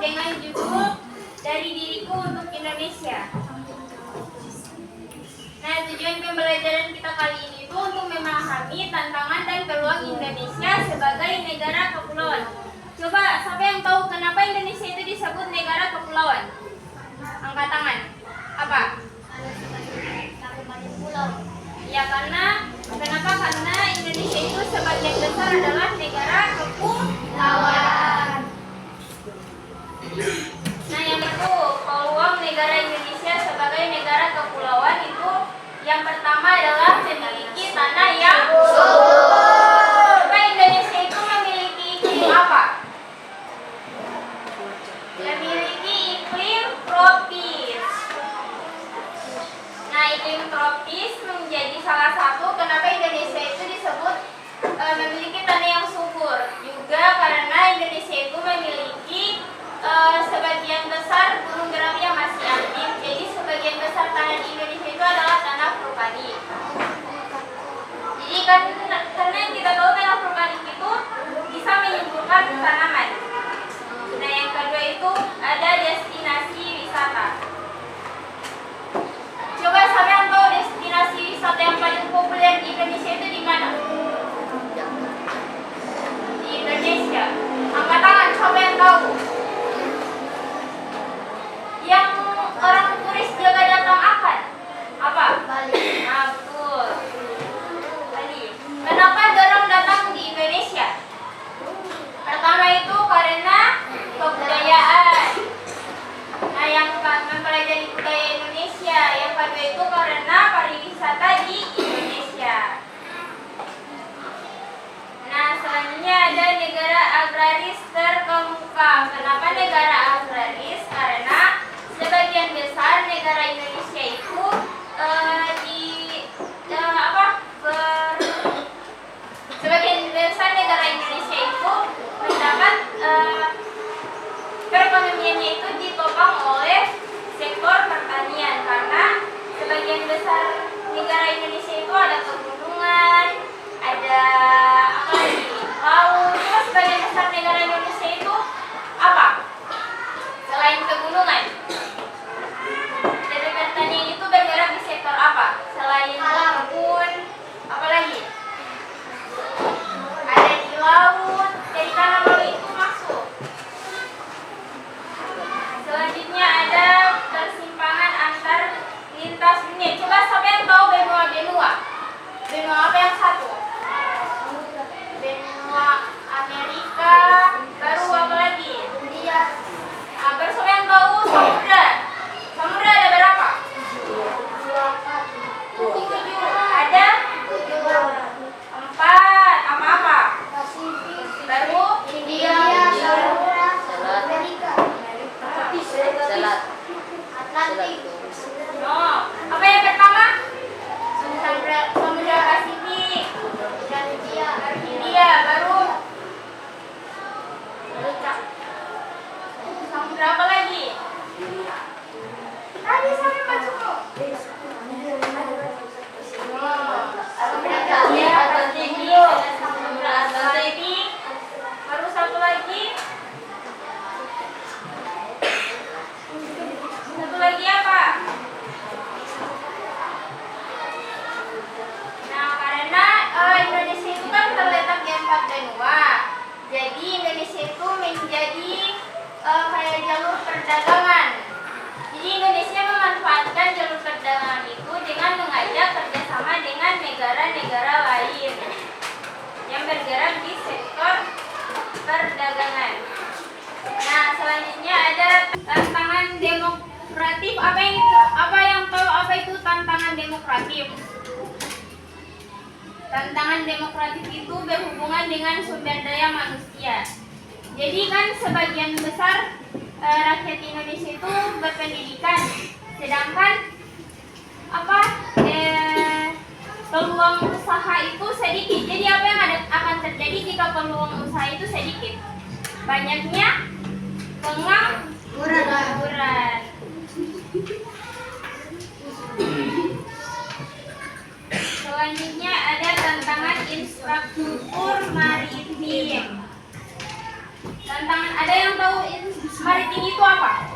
dengan judul Dari Diriku untuk Indonesia. Nah, tujuan pembelajaran kita kali ini itu untuk memahami tantangan dan peluang Indonesia sebagai negara kepulauan. Coba, siapa yang tahu kenapa Indonesia itu disebut negara kepulauan? Angkat tangan. Apa? Ya, kenapa? Karena Indonesia itu sebagian besar adalah negara kepulauan. Nah, yang itu peluang negara Indonesia sebagai negara kepulauan itu yang pertama adalah memiliki tanah yang subur. Nah, Indonesia itu memiliki iklim apa? Memiliki iklim tropis. Nah, iklim tropis menjadi salah satu kenapa Indonesia itu disebut memiliki tanah yang subur. Juga karena Indonesia itu memiliki sebagian besar gunung berapi yang masih aktif. Jadi sebagian besar tanah di Indonesia itu adalah tanah vulkanik. Jadi karena yang kita tahu tanah vulkanik itu bisa menyuburkan tanaman. Nah, yang kedua itu ada destinasi wisata. Coba siapa yang tahu destinasi wisata yang paling populer di Indonesia itu di mana? Di Indonesia. Angkat tangan, siapa yang tahu? Yang orang turis juga datang akan apa? Bali. Nah, betul. Bali. Kenapa orang datang di Indonesia? Pertama itu karena kebudayaan. Nah, yang mempelajari budaya Indonesia. Yang kedua itu karena pariwisata di Indonesia. Nah, selanjutnya ada negara agraris terkemuka. Kenapa negara agraris? Karena sebagian besar negara Indonesia itu sebagian besar negara Indonesia itu mendapat perekonomiannya itu ditopang oleh sektor pertanian, karena sebagian besar negara Indonesia itu ada pegunungan, ada apa lagi, laut. Terus sebagian besar negara Indonesia itu apa? Selain pegunungan, dari pertanian itu bergerak di sektor apa? Selain kebun, apa lagi? Ada di laut, dari tanah laut itu masuk. Selanjutnya ada persimpangan antar lintas dunia. Coba siapa yang tahu benua? Benua apa yang satu? Benua Amerika, baru apa lagi? India. Nah, baru siapa yang tahu samudra? Samudra ada berapa? 7. Ada 4. Apa-apa? Pasifik. Baru India, Amerika. Atlantik. Oh, apa yang pertama? Samudra Pasifik. India, baru samudra apa lagi? Tadi sampai masuk. Samudra Atlantik. Baru satu lagi. Satu lagi apa? Nah, karena Indonesia itu kan terletak di 4 benua. Jadi Indonesia itu menjadi kayak jalur perdagangan. Jadi Indonesia memanfaatkan jalur perdagangan itu dengan mengajak kerjasama dengan negara-negara lain yang bergerak di sektor perdagangan. Nah, selanjutnya ada tantangan demokratif. Apa yang tahu apa itu tantangan demokratif? Tantangan demokratif itu berhubungan dengan sumber daya manusia. Jadi kan sebagian besar rakyat Indonesia itu berpendidikan, sedangkan peluang usaha itu sedikit. Jadi apa yang akan terjadi jika peluang usaha itu sedikit? Banyaknya pengangguran. Selanjutnya ada tantangan infrastruktur maritim. Tantangan, ada yang tahu maritim penting itu apa?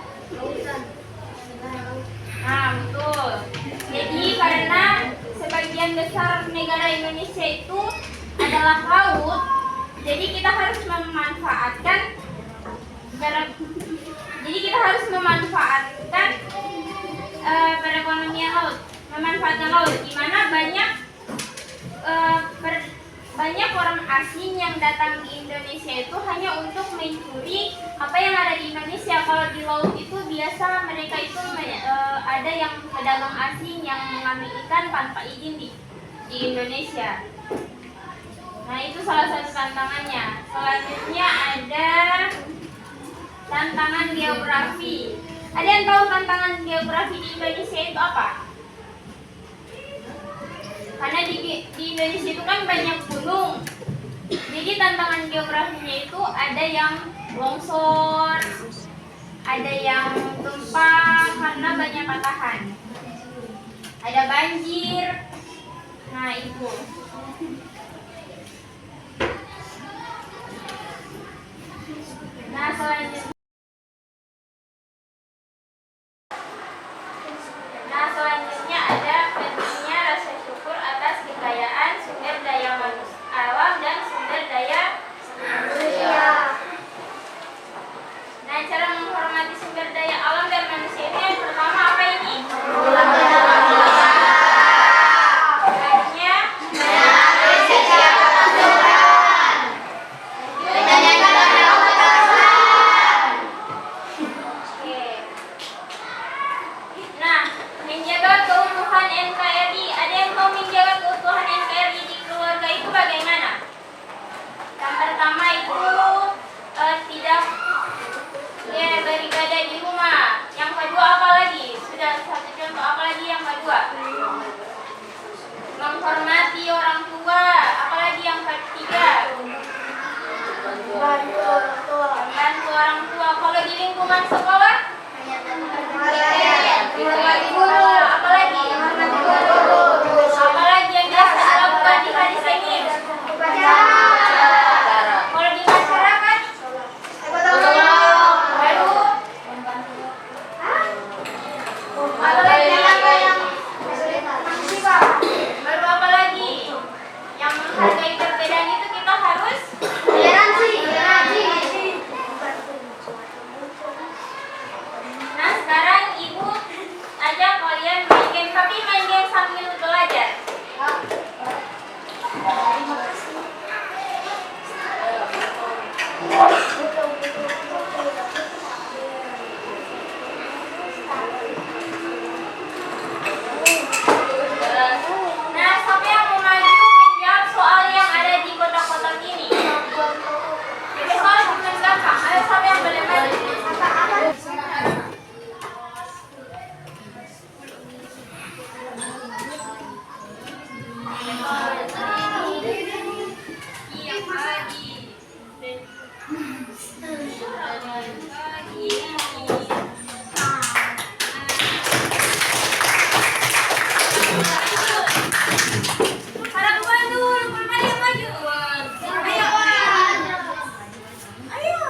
Nah, betul. Jadi karena sebagian besar negara Indonesia itu adalah laut, jadi kita harus memanfaatkan perekonomian laut, memanfaatkan laut, di mana banyak orang asing yang datang di Indonesia itu hanya untuk mencuri apa yang ada di Indonesia. Kalau di laut itu biasa mereka itu ada yang pedagang asing yang mengambil ikan tanpa izin di Indonesia. Nah, itu salah satu tantangannya. Selanjutnya ada tantangan geografi. Ada yang tahu tantangan geografi di Indonesia itu apa? Karena di Indonesia itu kan banyak gunung. Jadi tantangan geografinya itu ada yang longsor, ada yang gempa karena banyak patahan, ada banjir. Nah, itu. Nah, selanjutnya ada pentingnya rasa syukur atas kekayaan sumber daya alam dan sumber daya manusia. Nah, cara menghormati sumber daya alam dan manusia itu yang pertama apa ini? Menjaga keutuhan NKRI. Ada yang mau menjaga keutuhan NKRI di keluarga itu bagaimana? Yang pertama itu tidak beribadah di rumah. Yang kedua apa lagi? Sudah satu contoh, apa lagi yang kedua? Menghormati orang tua. Apalagi yang ketiga? Membantu orang tua. Kalau di lingkungan sekolah? Apalagi yang biasa dilakukan di hari Senin? Kalau di masyarakat? Baru apalagi? Yang menghargai perbedaan itu kita harus toleransi. Nah, sekarang Ibu ajak kalian main game, tapi main game sambil belajar. Nah, siapa yang mau maju menjawab soal yang ada di kotak-kotak ini? Jadi soal di belakang. Ayo, siapa yang boleh maju? Ayo.